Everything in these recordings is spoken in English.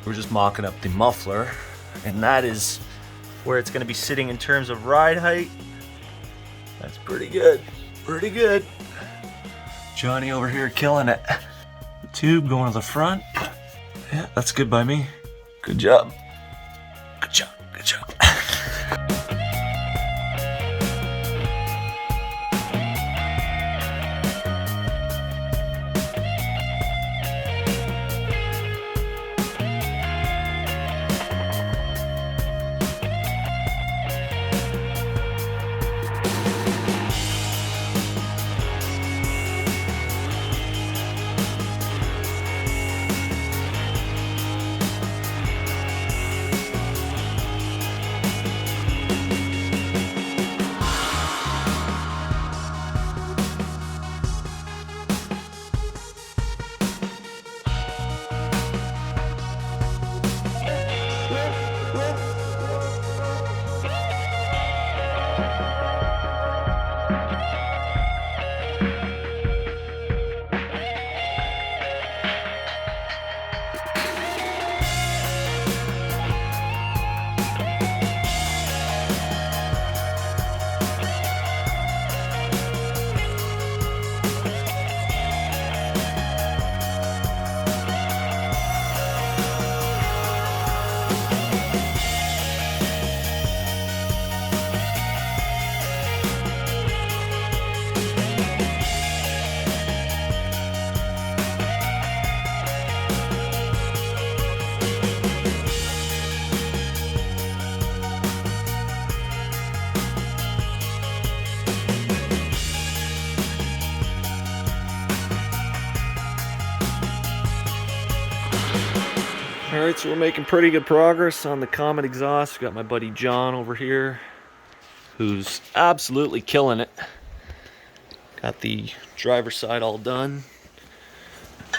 We're just mocking up the muffler, and that is where it's going to be sitting in terms of ride height. That's pretty good, pretty good. Johnny over here killing it. The tube going to the front. Yeah, that's good by me. Good job. Good job, good job. Alright, so we're making pretty good progress on the Comet exhaust. We've got my buddy John over here, who's absolutely killing it. Got the driver's side all done.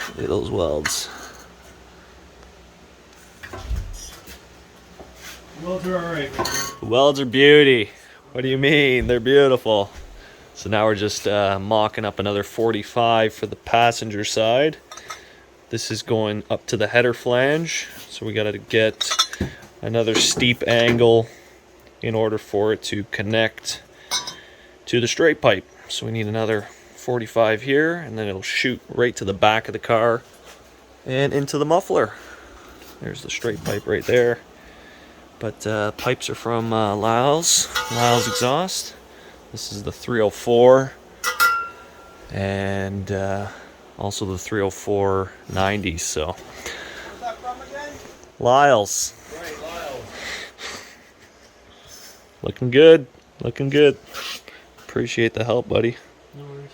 Look at those welds. Welds are alright. The welds are beauty. What do you mean? They're beautiful. So now we're just mocking up another 45 for the passenger side. This is going up to the header flange, so we got to get another steep angle in order for it to connect to the straight pipe. So we need another 45 here, and then it'll shoot right to the back of the car and into the muffler. There's the straight pipe right there. But pipes are from LYELL'S Exhaust. This is the 304 and also the 304 90s. So Where's that from again? LYELL'S. Right, Lyle's. Looking good. Looking good. Appreciate the help, buddy. No worries.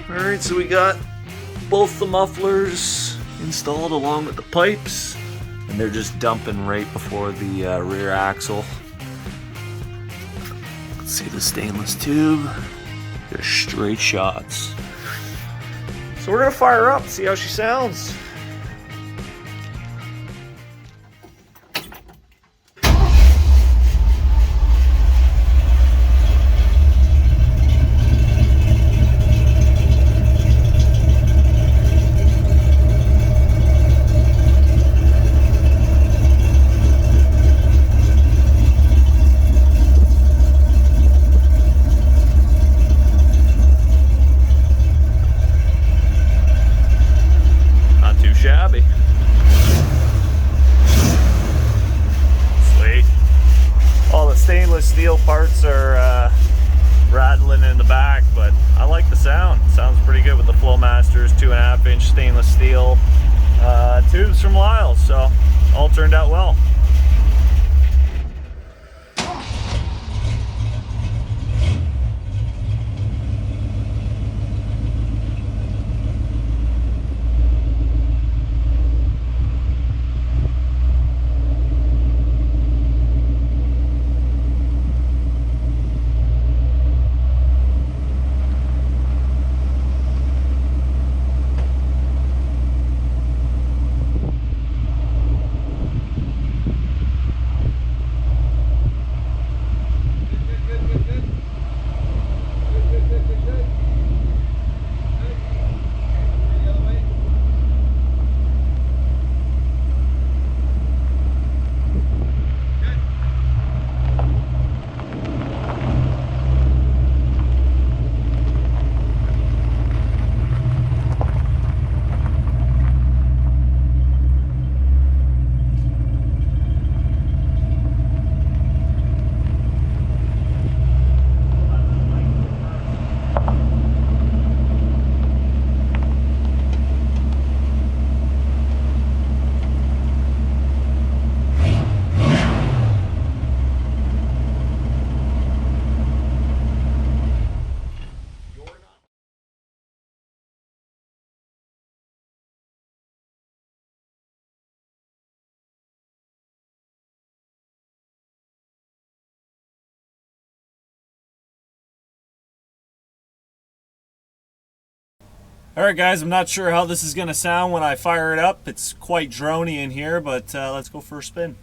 Alright, so we got both the mufflers installed along with the pipes, and they're just dumping right before the rear axle. Let's see the stainless tube. Just straight shots. So we're gonna fire her up, see how she sounds. Shabby. Sweet. All the stainless steel parts are rattling in the back, but I like the sound. It sounds pretty good with the Flowmasters 2.5-inch stainless steel tubes from LYELL'S, so all turned out well. Alright guys, I'm not sure how this is going to sound when I fire it up. It's quite drony in here, but let's go for a spin.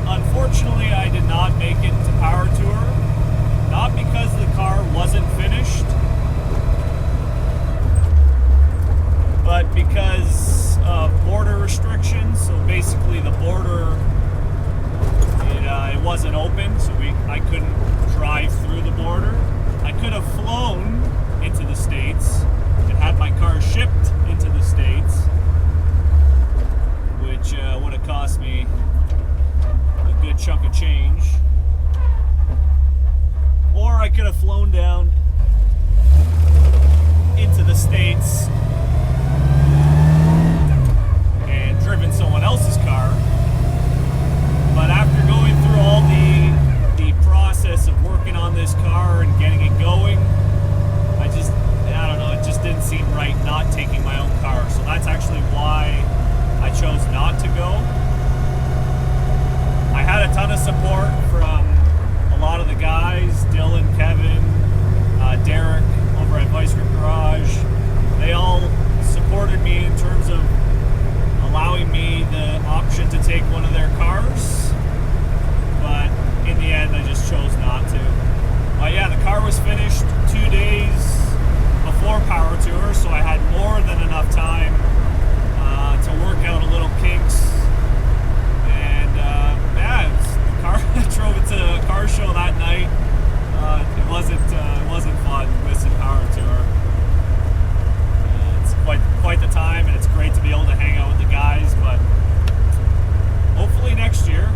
Unfortunately, I did not make it to Power Tour, not because the car wasn't finished, but because of border restrictions. So basically the border, it wasn't open, so I couldn't drive through the border. I could have flown into the States and had my car shipped into the States, which would have cost me good chunk of change, or I could have flown down into the States and driven someone else's car. But after going through all the process of working on this car and getting it going, I don't know, it just didn't seem right not taking my own car. So that's actually why I chose not to go. I had a ton of support from a lot of the guys, Dylan, Kevin, Derek over at Vice Grip Garage. They all supported me in terms of allowing me the option to take one of their cars, but in the end I just chose not to. But yeah, the car was finished 2 days before Power Tour, so I had more than enough time to work out a little kinks. Yeah, I drove it to a car show that night. It wasn't fun missing Power Tour. It's quite the time, and it's great to be able to hang out with the guys. But hopefully next year,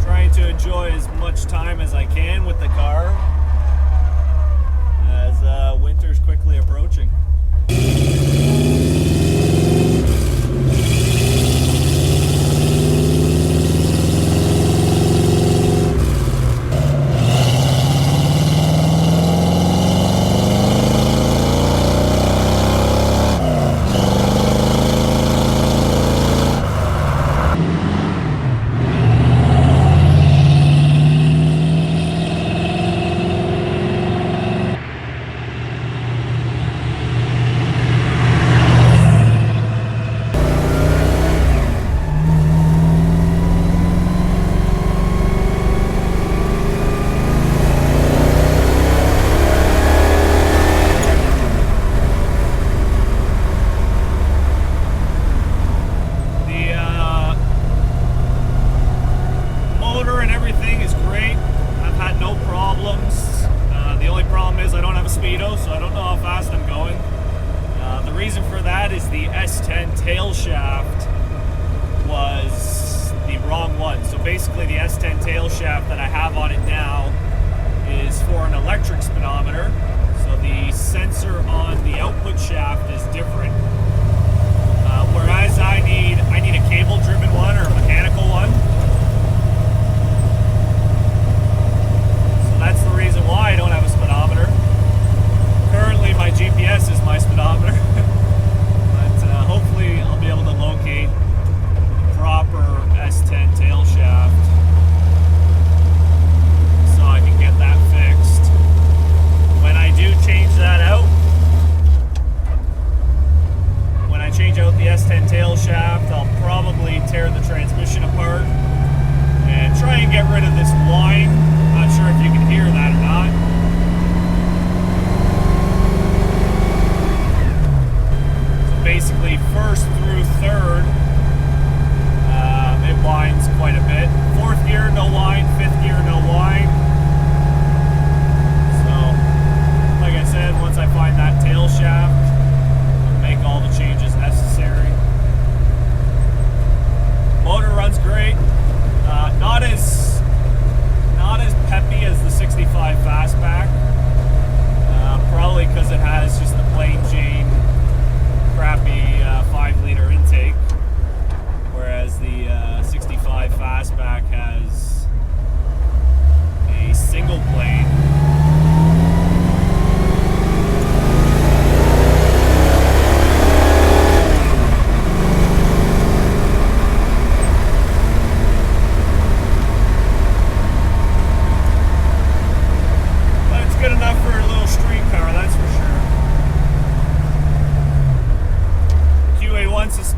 trying to enjoy as much time as I can with the car as winter's quickly approaching. So I don't know how fast I'm going. The reason for that is the S10 tail shaft was the wrong one. So basically the S10 tail shaft that I have on it now is for an electric speedometer. So the sensor on the output shaft is different. Whereas I need a cable driven one or a mechanical one. So that's the reason why I don't have a speedometer. Currently my GPS is my speedometer, but hopefully I'll be able to locate the proper S10 tail shaft so I can get that fixed. When I do change that out, when I change out the S10 tail shaft, I'll probably tear the transmission apart and try and get rid of this whine. Not sure if you can hear that or not. Basically first through third, it whines quite a bit. Fourth gear, no whine. Fifth gear, no whine. So, like I said, once I find that tail shaft, I'll make all the changes necessary. Motor runs great. Not as peppy as the 6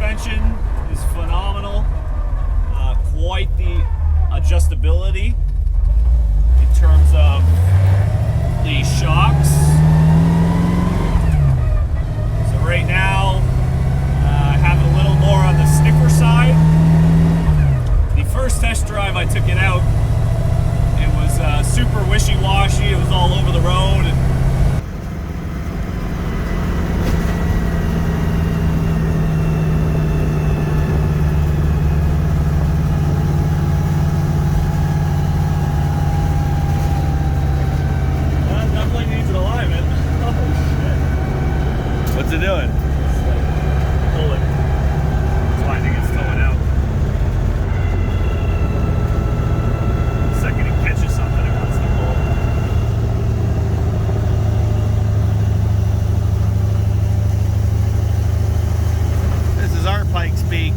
suspension is phenomenal. Quite the adjustability in terms of the shocks. So right now, I have it a little more on the stiffer side. The first test drive I took it out, it was super wishy-washy. It was all over the road. What's it doing? It's like pulling. That's why I think it's towing out. The second it catches something, it wants to pull. This is our Pikes Peak.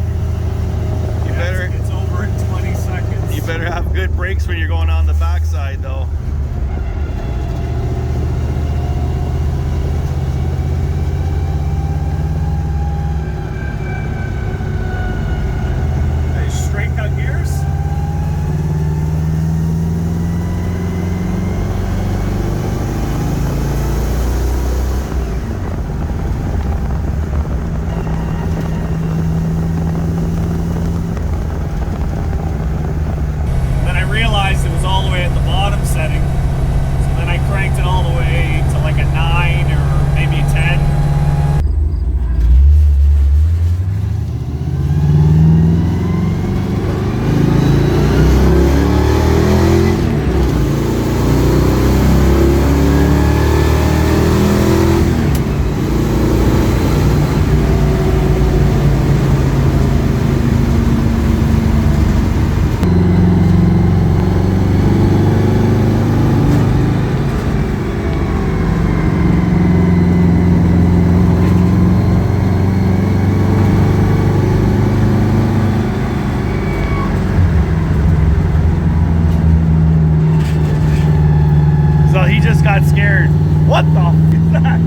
You better. It's over in 20 seconds. You better have good brakes when you're going on the backside, though. Straight cut gears. Then I realized it was all the way at the bottom setting. So then I cranked it all the way to like a 9 or maybe 10. So he just got scared. What the f is that?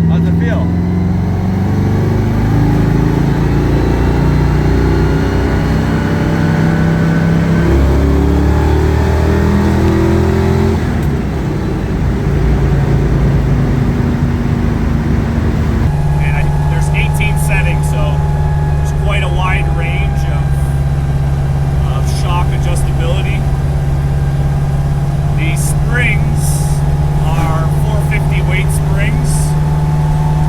How's it feel? And there's 18 settings, so there's quite a wide range of shock adjustability. The springs are 450 weight springs,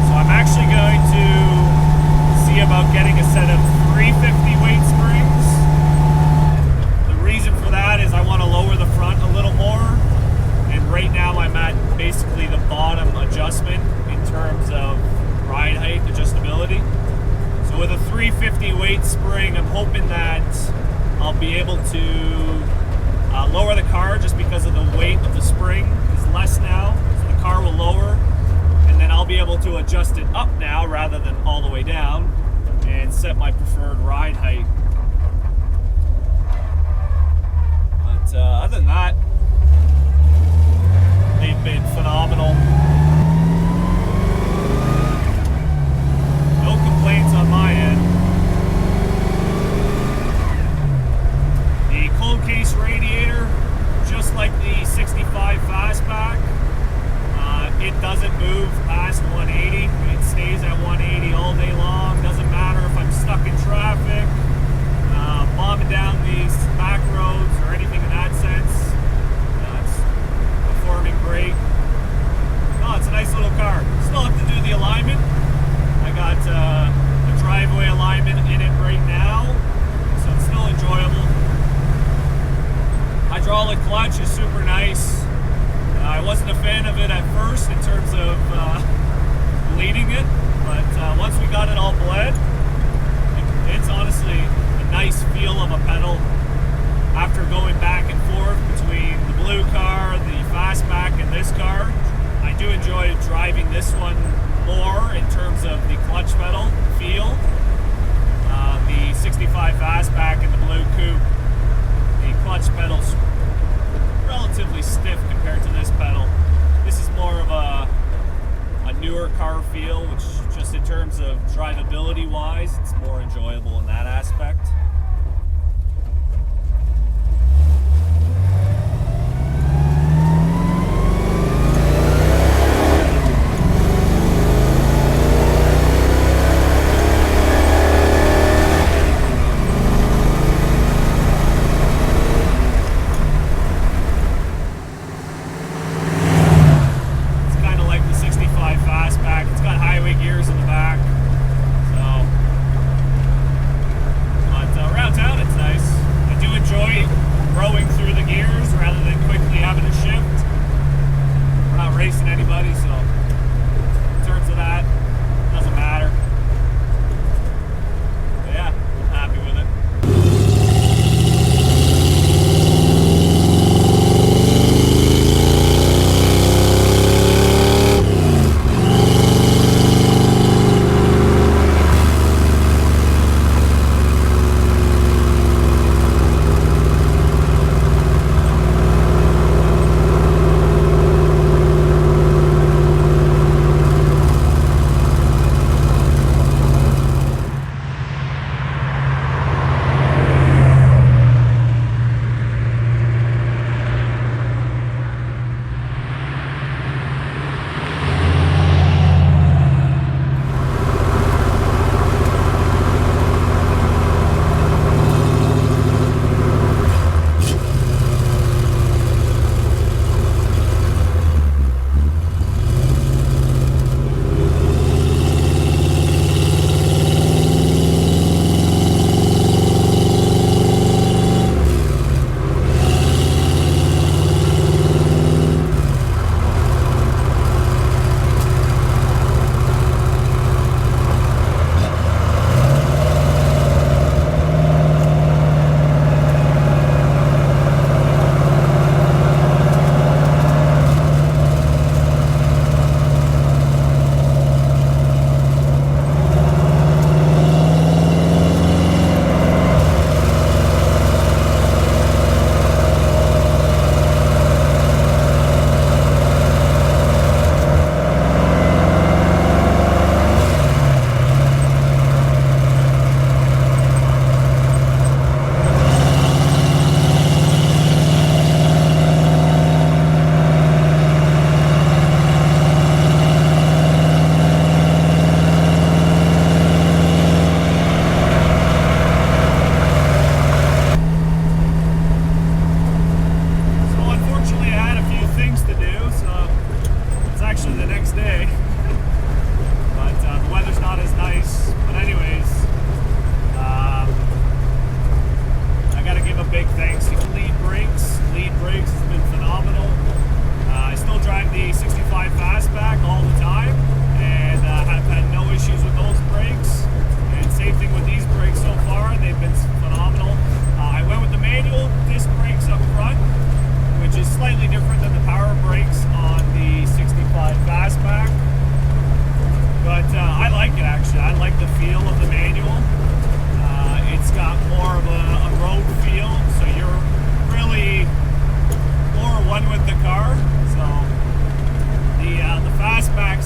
so I'm actually going to see about getting a set of 350 weight springs. The reason for that is I want to lower the front a little more, and right now I'm at basically the bottom adjustment in terms of ride height adjustability. So with a 350 weight spring, I'm hoping that I'll be able to lower the car just because of the weight of the spring is less now. So the car will lower, and then I'll be able to adjust it up now rather than all the way down and set my preferred ride height. But other than that, they've been phenomenal. No complaints on my end. The cold case radiator, just like the 65 Fastback, it doesn't move past 180. It stays at 180 all day long. Doesn't matter if I'm stuck in traffic, bombing down these back roads or anything in that sense. It's performing great. Oh, it's a nice little car. Still have to do the alignment. I got a driveway alignment in it right now, so it's still enjoyable. Hydraulic clutch is super nice. I wasn't a fan of it at first in terms of bleeding it, but once we got it all bled, it's honestly a nice feel of a pedal. After going back and forth between the blue car, the Fastback, and this car, I do enjoy driving this one more in terms of the clutch pedal feel. The 65 Fastback and the blue coupe, the clutch pedal's relatively stiff compared to this pedal. This is more of a newer older car feel, which just in terms of drivability wise, it's more enjoyable in that aspect. fastback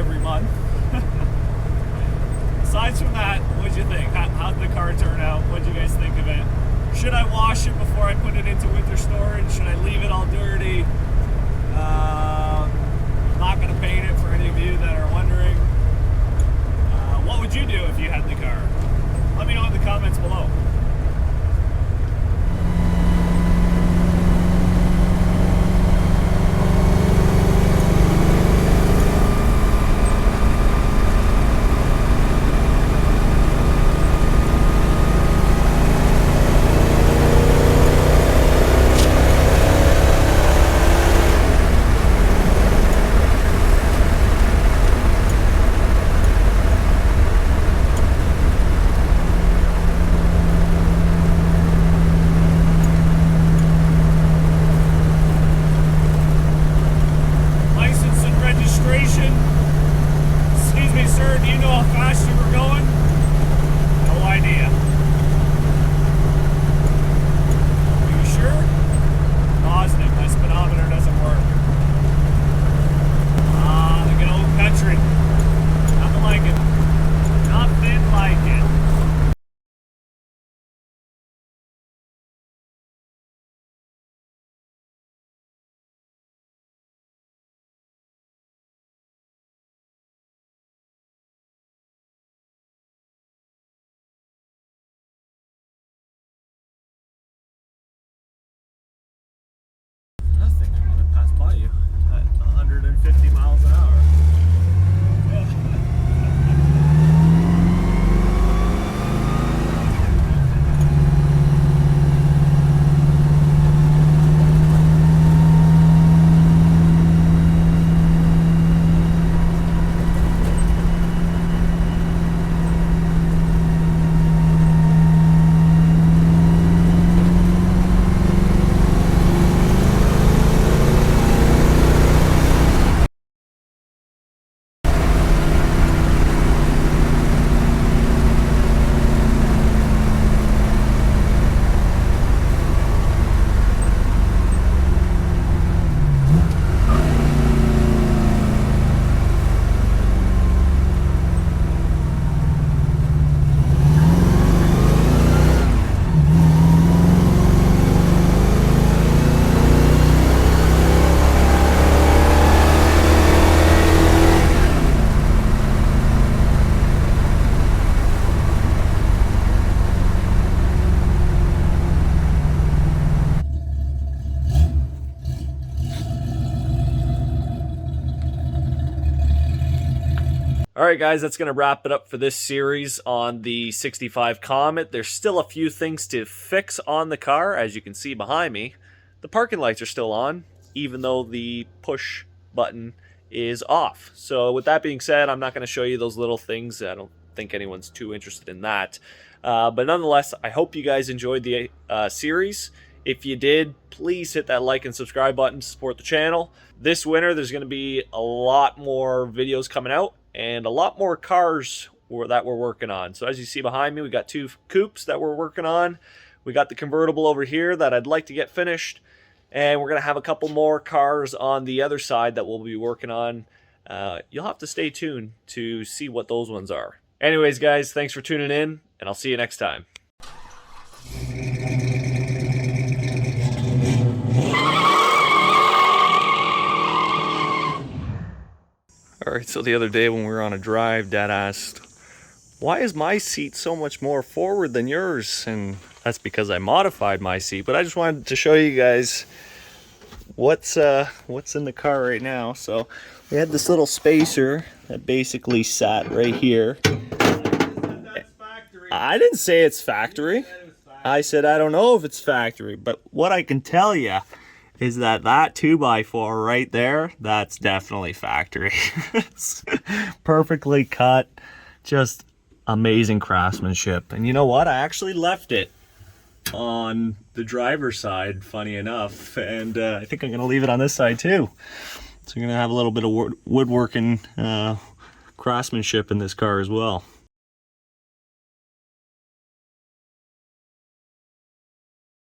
every month. Aside from that, what'd you think? How'd the car turn out? What'd you guys think of it? Should I wash it before I put it into winter storage? Should I leave it all dirty? I'm not going to paint it for any of you that are wondering. What would you do if you had the car? Let me know in the comments below. Excuse me, sir, do you know how fast you were going? No idea. Are you sure? Positive, my speedometer doesn't work. Ah, the good old country. Nothing like it. Nothing like it. Nothing. I'm going to pass by you at 150 miles an hour. Alright guys, that's going to wrap it up for this series on the 65 Comet. There's still a few things to fix on the car, as you can see behind me. The parking lights are still on, even though the push button is off. So with that being said, I'm not going to show you those little things. I don't think anyone's too interested in that. But nonetheless, I hope you guys enjoyed the series. If you did, please hit that like and subscribe button to support the channel. This winter, there's going to be a lot more videos coming out and a lot more cars that we're working on. So as you see behind me, we got two coupes that we're working on. We got the convertible over here that I'd like to get finished. And we're going to have a couple more cars on the other side that we'll be working on. You'll have to stay tuned to see what those ones are. Anyways, guys, thanks for tuning in, and I'll see you next time. Alright, so the other day when we were on a drive, Dad asked, why is my seat so much more forward than yours? And that's because I modified my seat, but I just wanted to show you guys what's in the car right now. So we had this little spacer that basically sat right here. I didn't say it's factory. I said I don't know if it's factory, but what I can tell you is that 2x4 right there, that's definitely factory. It's perfectly cut, just amazing craftsmanship. And you know what? I actually left it on the driver's side, funny enough, and I think I'm gonna leave it on this side too. So I'm gonna have a little bit of woodworking craftsmanship in this car as well.